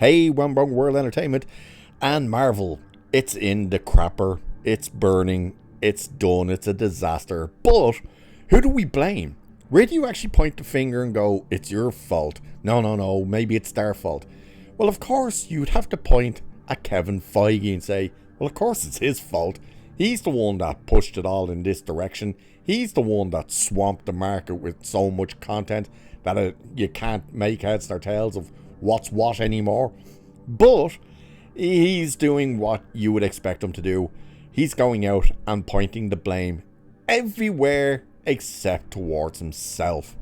Hey, One Wrong World Entertainment and Marvel. It's in the crapper. It's burning. It's done. It's a disaster. But who do we blame? Where do you actually point the finger and go, it's your fault? No, maybe it's their fault. Well, of course, you'd have to point at Kevin Feige and say, well, of course it's his fault. He's the one that pushed it all in this direction. He's the one that swamped the market with so much content that you can't make heads or tails of what's what anymore. But he's doing what you would expect him to do. He's going out and pointing the blame everywhere except towards himself.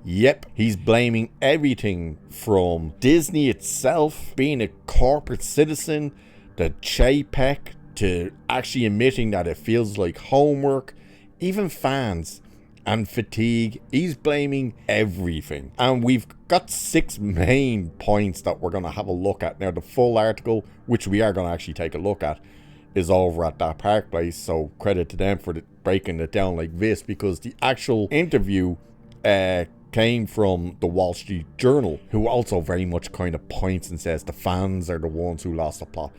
Yep, he's blaming everything from Disney itself, being a corporate citizen, the JPEG, to actually admitting that it feels like homework, even fans and fatigue. He's blaming everything. And we've got 6 main points that we're going to have a look at. Now, the full article, which we are going to actually take a look at, is over at that Park Place, so credit to them for breaking it down like this, because the actual interview came from the Wall Street Journal, who also very much kind of points and says the fans are the ones who lost the plot.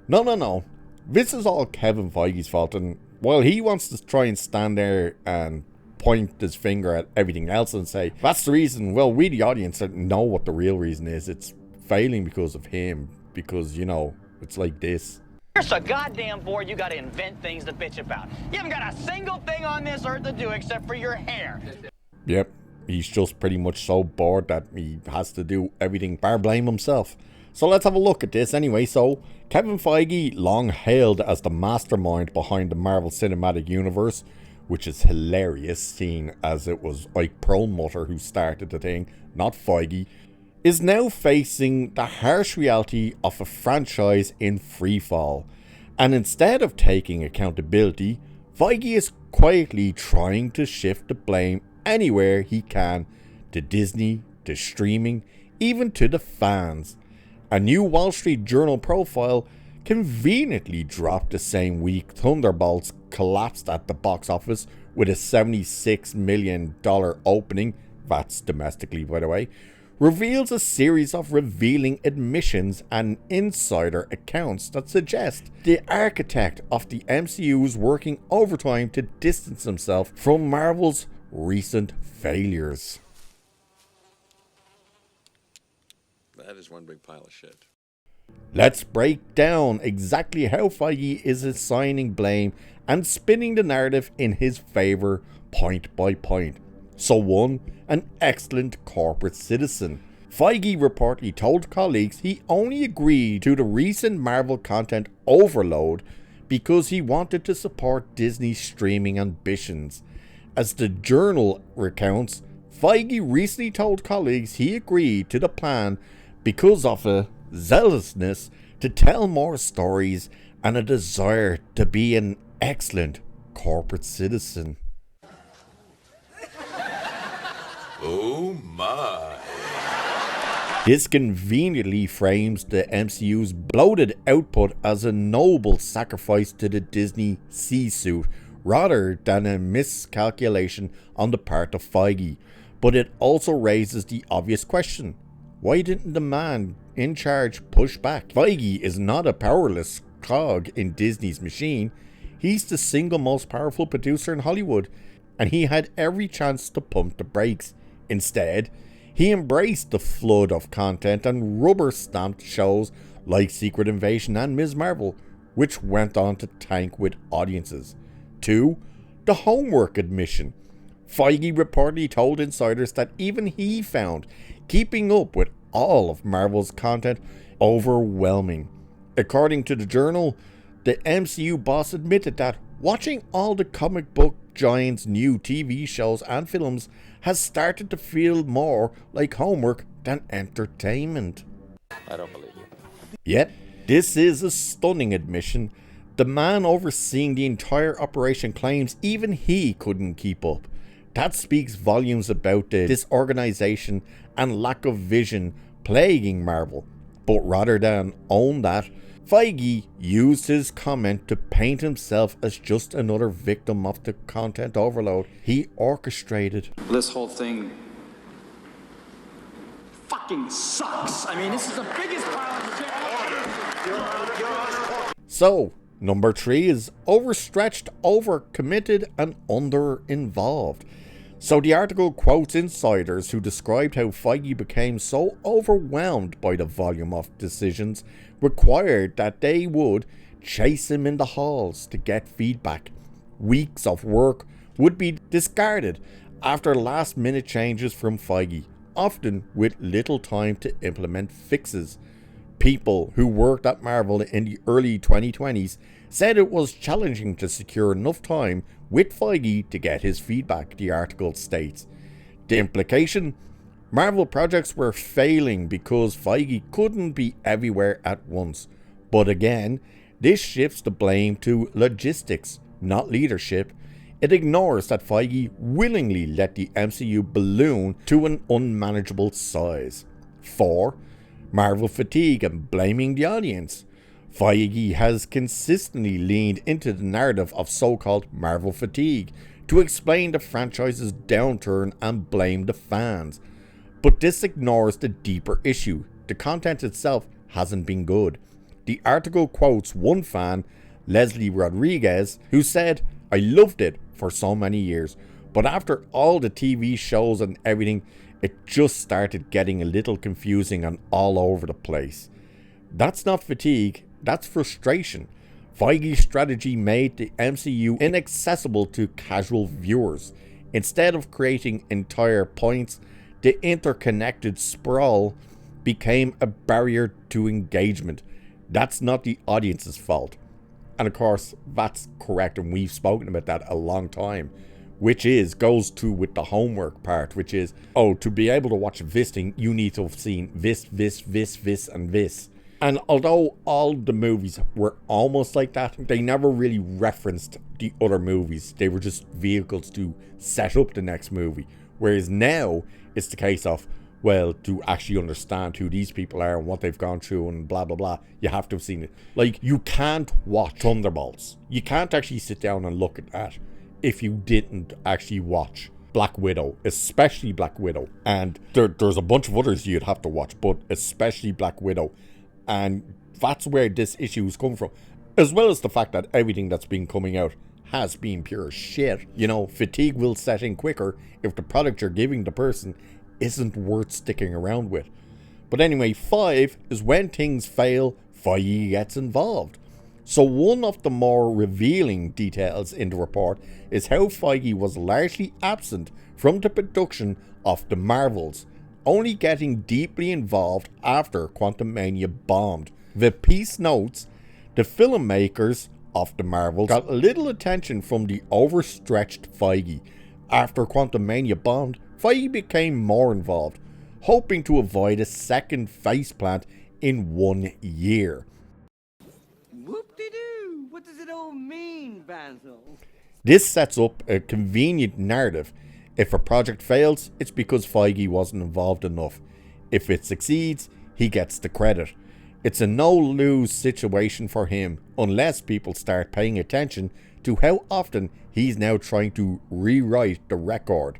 No. This is all Kevin Feige's fault, and while he wants to try and stand there and point his finger at everything else and say, that's the reason, well, we the audience know what the real reason is. It's failing because of him, because, you know, it's like this. You're so goddamn bored you gotta invent things to bitch about. You haven't got a single thing on this earth to do except for your hair. Yep, he's just pretty much so bored that he has to do everything bar blame himself. So let's have a look at this anyway. So Kevin Feige, long hailed as the mastermind behind the Marvel Cinematic Universe, which is hilarious seeing as it was Ike Perlmutter who started the thing, not Feige, is now facing the harsh reality of a franchise in freefall. And instead of taking accountability, Feige is quietly trying to shift the blame anywhere he can, to Disney, to streaming, even to the fans. A new Wall Street Journal profile conveniently dropped the same week Thunderbolts collapsed at the box office with a $76 million opening, that's domestically by the way, reveals a series of revealing admissions and insider accounts that suggest the architect of the MCU is working overtime to distance himself from Marvel's recent failures. That is one big pile of shit. Let's break down exactly how Feige is assigning blame and spinning the narrative in his favor point by point. So 1, an excellent corporate citizen. Feige reportedly told colleagues he only agreed to the recent Marvel content overload because he wanted to support Disney's streaming ambitions. As the Journal recounts, Feige recently told colleagues he agreed to the plan because of a zealousness to tell more stories and a desire to be an excellent corporate citizen. Oh my. This conveniently frames the MCU's bloated output as a noble sacrifice to the Disney C-suite rather than a miscalculation on the part of Feige. But it also raises the obvious question: why didn't the man in charge push back? Feige is not a powerless cog in Disney's machine. He's the single most powerful producer in Hollywood, and he had every chance to pump the brakes. Instead, he embraced the flood of content and rubber-stamped shows like Secret Invasion and Ms. Marvel, which went on to tank with audiences. 2. The homework admission. Feige reportedly told insiders that even he found keeping up with all of Marvel's content overwhelming. According to the Journal, the MCU boss admitted that watching all the comic book giants' new TV shows and films has started to feel more like homework than entertainment. I don't believe you. Yet, this is a stunning admission. The man overseeing the entire operation claims even he couldn't keep up. That speaks volumes about the disorganization and lack of vision plaguing Marvel. But rather than own that, Feige used his comment to paint himself as just another victim of the content overload he orchestrated. This whole thing fucking sucks. I mean, this is the biggest pile of So, number 3 is overstretched, overcommitted, and under-involved. So the article quotes insiders who described how Feige became so overwhelmed by the volume of decisions required that they would chase him in the halls to get feedback. Weeks of work would be discarded after last-minute changes from Feige, often with little time to implement fixes. People who worked at Marvel in the early 2020s said it was challenging to secure enough time with Feige to get his feedback, the article states. The implication? Marvel projects were failing because Feige couldn't be everywhere at once. But again, this shifts the blame to logistics, not leadership. It ignores that Feige willingly let the MCU balloon to an unmanageable size. 4. Marvel fatigue and blaming the audience. Feige has consistently leaned into the narrative of so-called Marvel fatigue to explain the franchise's downturn and blame the fans. But this ignores the deeper issue. The content itself hasn't been good. The article quotes one fan, Leslie Rodriguez, who said, "I loved it for so many years, but after all the TV shows and everything, it just started getting a little confusing and all over the place." That's not fatigue, that's frustration. Feige's strategy made the MCU inaccessible to casual viewers. Instead of creating entire points, the interconnected sprawl became a barrier to engagement. That's not the audience's fault. And of course, that's correct, and we've spoken about that a long time. Which goes to with the homework part, which is, to be able to watch this thing, you need to have seen this, and this. And although all the movies were almost like that, they never really referenced the other movies. They were just vehicles to set up the next movie. Whereas now, it's the case of, well, to actually understand who these people are and what they've gone through and blah, blah, blah, you have to have seen it. Like, you can't watch Thunderbolts. You can't actually sit down and look at that if you didn't actually watch Black Widow, especially Black Widow. And there's a bunch of others you'd have to watch, but especially Black Widow. And that's where this issue is coming from. As well as the fact that everything that's been coming out has been pure shit. You know, fatigue will set in quicker if the product you're giving the person isn't worth sticking around with. But anyway, 5 is when things fail, Feige gets involved. So one of the more revealing details in the report is how Feige was largely absent from the production of The Marvels, only getting deeply involved after Quantumania bombed. The piece notes, the filmmakers of The Marvels got little attention from the overstretched Feige. After Quantumania bombed, Feige became more involved, hoping to avoid a second faceplant in 1 year. Whoop-de-doo! What does it all mean, Basil? This sets up a convenient narrative. If a project fails, it's because Feige wasn't involved enough. If it succeeds, he gets the credit. It's a no-lose situation for him, unless people start paying attention to how often he's now trying to rewrite the record.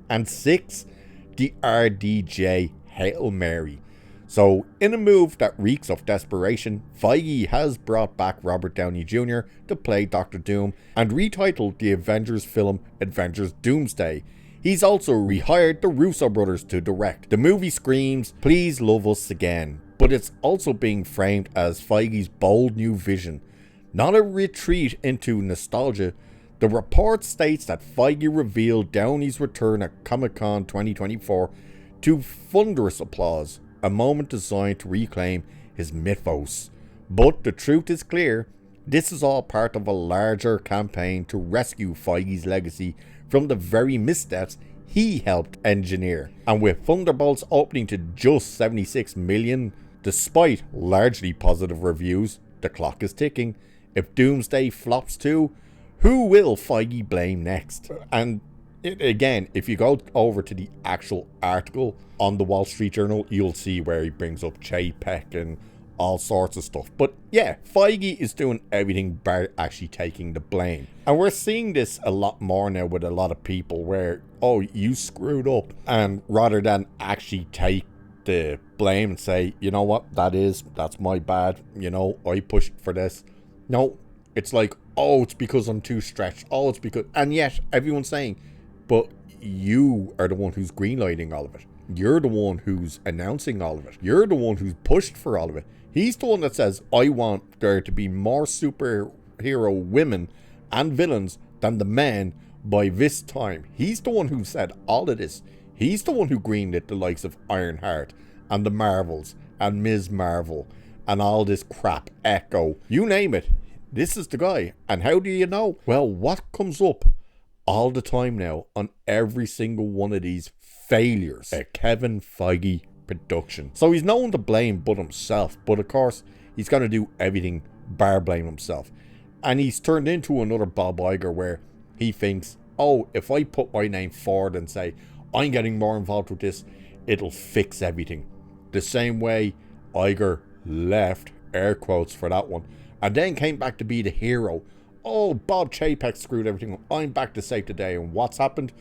And 6, the RDJ Hail Mary. So, in a move that reeks of desperation, Feige has brought back Robert Downey Jr. to play Doctor Doom and retitled the Avengers film Avengers Doomsday. He's also rehired the Russo brothers to direct. The movie screams, "Please love us again," but it's also being framed as Feige's bold new vision, not a retreat into nostalgia. The report states that Feige revealed Downey's return at Comic-Con 2024 to thunderous applause, a moment designed to reclaim his mythos. But the truth is clear, this is all part of a larger campaign to rescue Feige's legacy from the very missteps he helped engineer. And with Thunderbolts opening to just 76 million, despite largely positive reviews, the clock is ticking. If Doomsday flops too, who will Feige blame next? And again, if you go over to the actual article on the Wall Street Journal, you'll see where he brings up Chapek and all sorts of stuff. But yeah, Feige is doing everything by actually taking the blame. And we're seeing this a lot more now with a lot of people where, you screwed up. And rather than actually take the blame and say, you know what, that's my bad, I pushed for this, No, it's like, oh, it's because I'm too stretched. Oh, it's because... And yet, everyone's saying, but you are the one who's greenlighting all of it. You're the one who's announcing all of it. You're the one who's pushed for all of it. He's the one that says, I want there to be more superhero women and villains than the men by this time. He's the one who said all of this. He's the one who greenlit the likes of Ironheart and the Marvels and Ms. Marvel and all this crap. Echo. You name it. This is the guy. And how do you know? Well, what comes up all the time now on every single one of these failures? A Kevin Feige production. So he's no one to blame but himself. But of course, he's going to do everything bar blame himself. And he's turned into another Bob Iger where he thinks, oh, if I put my name forward and say, I'm getting more involved with this, it'll fix everything. The same way Iger left, air quotes for that one, and then came back to be the hero. Oh, Bob Chapek screwed everything up. I'm back to save the day. And what's happened?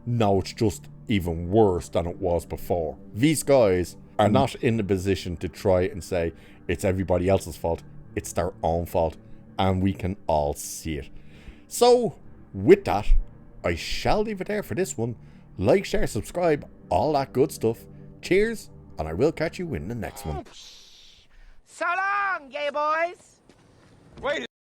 No, it's just even worse than it was before. These guys are not in the position to try and say it's everybody else's fault. It's their own fault. And we can all see it. So, with that, I shall leave it there for this one. Like, share, subscribe, all that good stuff. Cheers, and I will catch you in the next one. So long, gay boys. Wait